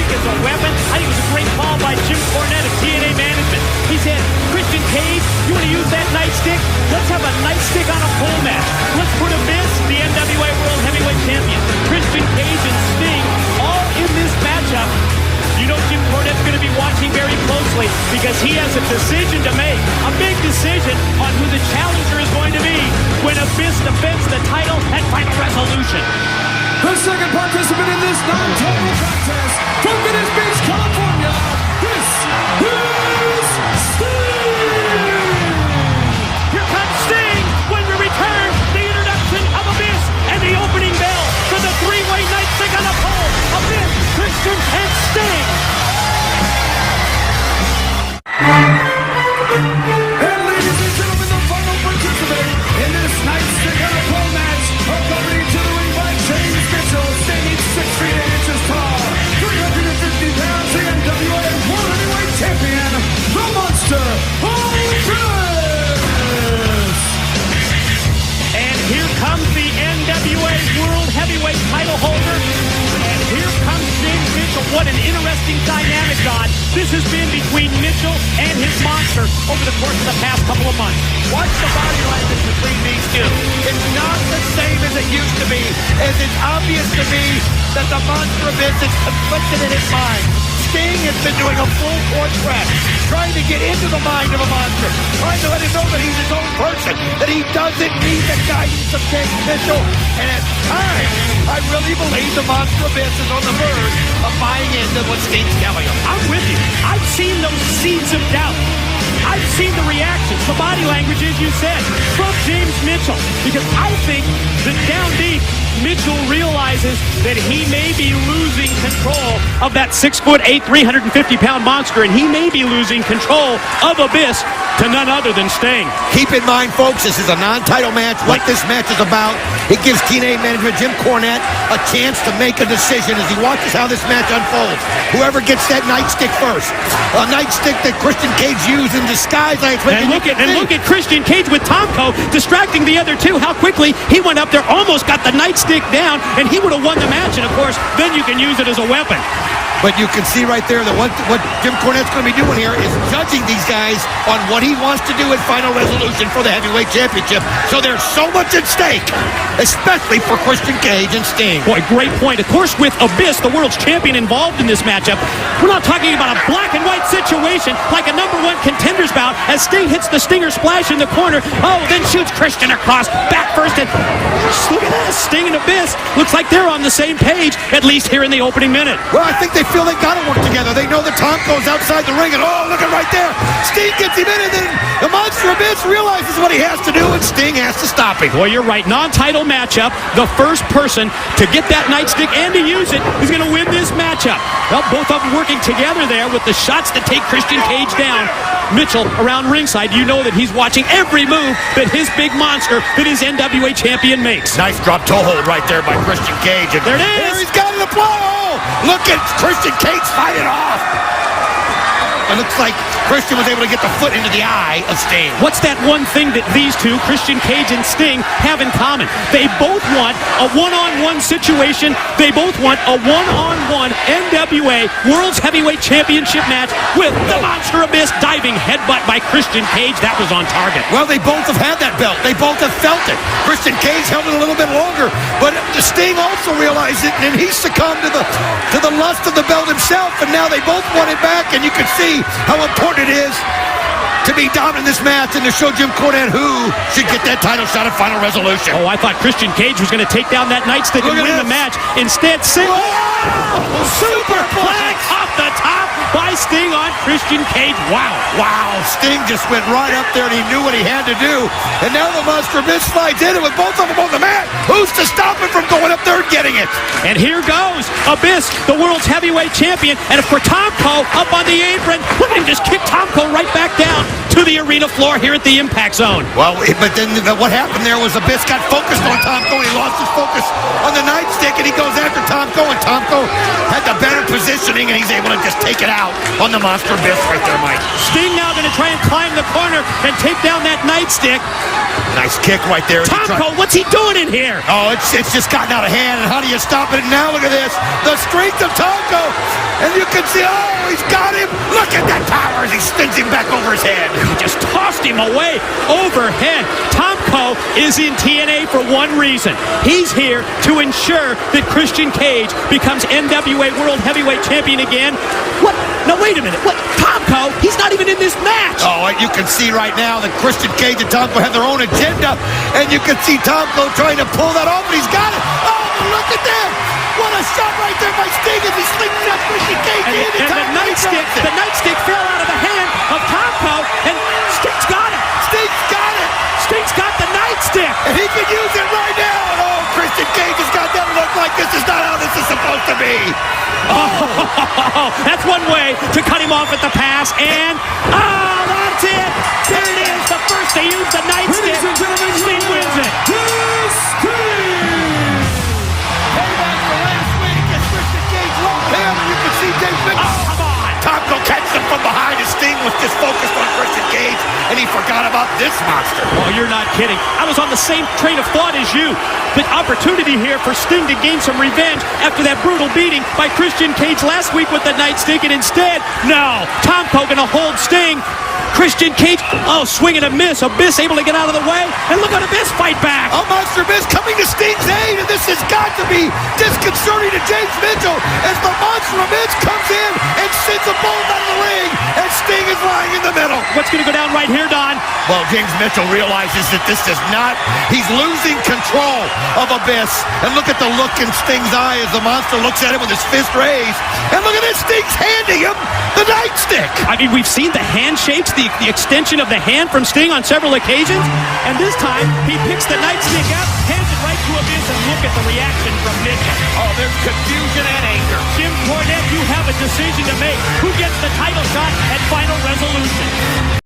nightstick as a weapon. I think it was a great call by Jim Cornette of TNA management. He said, Christian Cage, you want to use that nightstick? Let's have a nightstick on a pole match. Let's put Abyss, the NWA World Heavyweight Champion, Christian Cage, and Sting all in this matchup. You know Jim Cornette's going to be watching very closely because he has a decision to make, a big decision on who the challenger is going to be when Abyss defends the title at Final Resolution. The second participant in this non-title contest from Venice Beach, California, this is Sting! Here comes Sting when we return the introduction of Abyss and the opening bell for the three-way nightstick on the pole. Abyss, Christian, and Sting. And ladies and gentlemen, the final participant in this nightstick on a pole match, according to the ring by James Mitchell, standing 6 feet 8 inches tall, 350 pounds, the NWA World Heavyweight Champion, the Monster Abyss! And here comes the NWA World Heavyweight title holder. And here comes James Mitchell. What an interesting dynamic, Don. This has been between Mitchell and his monster over the course of the past couple of months. Watch the body language between these two. It's not the same as it used to be, as it's obvious to me that the Monster Abyss is conflicted in his mind. Sting has been doing a full court press, trying to get into the mind of a monster, trying to let him know that he's his own person, that he doesn't need the guidance of James Mitchell. And at times, I really believe the Monster Abyss is on the verge of buying into what Sting's telling him. I'm with you. I've seen those seeds of doubt. I've seen the reactions, the body language, as you said, from James Mitchell. Because I think that down deep, Mitchell realizes that he may be losing control of that 6'8", 350-pound monster, and he may be losing control of Abyss to none other than Sting. Keep in mind, folks, this is a non-title match. What this match is about, it gives TNA management Jim Cornette a chance to make a decision as he watches how this match unfolds. Whoever gets that nightstick first, a nightstick that Christian Cage used in disguise. And look at Christian Cage with Tomko distracting the other two. How quickly he went up there, almost got the nightstick down, and he would have won the match. And of course, then you can use it as a weapon. But you can see right there that what Jim Cornette's going to be doing here is judging these guys on what he wants to do at Final Resolution for the Heavyweight Championship. So there's so much at stake, especially for Christian Cage and Sting. Boy, great point. Of course, with Abyss, the world's champion, involved in this matchup, we're not talking about a black and white situation like a #1 contenders bout as Sting hits the Stinger Splash in the corner. Oh, then shoots Christian across, back first, and look at this. Sting and Abyss looks like they're on the same page, at least here in the opening minute. Well, I think they feel they got to work together. They know that Tomko's outside the ring, and oh, look at right there. Sting gets him in, and then the Monster Abyss realizes what he has to do, and Sting has to stop him. Boy, you're right. Non-title matchup. The first person to get that nightstick and to use it is going to win this matchup. Well, both of them working together there with the shots that take Christian Cage down. Mitchell around ringside, you know that he's watching every move that his big monster, that his NWA champion makes. Nice drop toe hold right there by Christian Cage. And there it is. There he's got it applied. Oh, look at Christian Cage fight it off. It looks like Christian was able to get the foot into the eye of Sting. What's that one thing that these two, Christian Cage and Sting, have in common? They both want a one-on-one situation. They both want a one-on-one NWA World's Heavyweight Championship match with the Monster Abyss diving headbutt by Christian Cage. That was on target. Well, they both have had that belt. They both have felt it. Christian Cage held it a little bit longer, but Sting also realized it, and he succumbed to the lust of the belt himself, and now they both want it back, and you can see how important it is to be dominant in this match and to show Jim Cornette who should get that title shot at Final Resolution. Oh, I thought Christian Cage was going to take down that nightstick and win the match. Instead, superplex off the top by Sting on Christian Cage. Wow. Sting just went right up there, and he knew what he had to do. And now the Monster Abyss slides in, and with both of them on the mat, who's to stop him from going up there and getting it? And here goes Abyss, the world's heavyweight champion. And for Tomko up on the apron, look at him just kick Tomko right back down to the arena floor here at the Impact Zone. Well, but then what happened there was Abyss got focused on Tomko, and he lost his focus on the nightstick, and he goes after Tomko, and Tomko had the better positioning, and he's able to just take it out on the Monster Abyss right there, Mike. Sting now going to try and climb the corner and take down that nightstick. Nice kick right there. Tomko, what's he doing in here? Oh, it's just gotten out of hand, and how do you stop it? And now look at this. The strength of Tonko. And you can see, oh, he's got him. Look at that power as he spins him back over his head. Just tossed him away overhead. Tomko is in TNA for one reason. He's here to ensure that Christian Cage becomes NWA World Heavyweight Champion again. What? No, wait a minute. What? Tomko? He's not even in this match. Oh, you can see right now that Christian Cage and Tomko have their own agenda. And you can see Tomko trying to pull that off, and he's got it. Oh, look at that. What a shot right there by Sting as he slings that Christian Cage in. And the nightstick fell out of the hand of Tomko, and Sting's got it. Sting's got it. Sting's got the nightstick. And he can use it right now. And oh, Christian Cage has got that look like this is not how this is supposed to be. Oh, that's one way to cut him off at the pass. And, oh, that's it. There it is. The first to use the nightstick. Ladies and gentlemen, Sting wins it. Payback for last week as Christian Cage rolled him. And you can see Dave Mitchell. Oh, come on. Tomko catches him from behind as Sting was just focused on Christian Cage, and he forgot about this monster. Oh, you're not kidding. I was on the same train of thought as you. The opportunity here for Sting to gain some revenge after that brutal beating by Christian Cage last week with the nightstick, and instead, no, Tomko gonna hold Sting. Christian Cage, oh, swing and a miss. Abyss able to get out of the way, and look at Abyss fight back. A Monster Abyss coming to Sting's aid, and this has got to be disconcerting to James Mitchell as the Monster Abyss comes in and sends a bolt out of the ring, and Sting is lying in the middle. What's gonna go down right here, Don? Well, James Mitchell realizes that this is not, he's losing control of Abyss. And look at the look in Sting's eye as the monster looks at him with his fist raised. And look at this, Sting's handing him the nightstick. I mean, we've seen the handshakes, the extension of the hand from Sting on several occasions, and this time he picks the nightstick up, hands it right to Abyss, and look at the reaction from Mitchell. Oh, there's confusion and anger. Jim Cornette, you have a decision to make. Who gets the title shot at Final Resolution?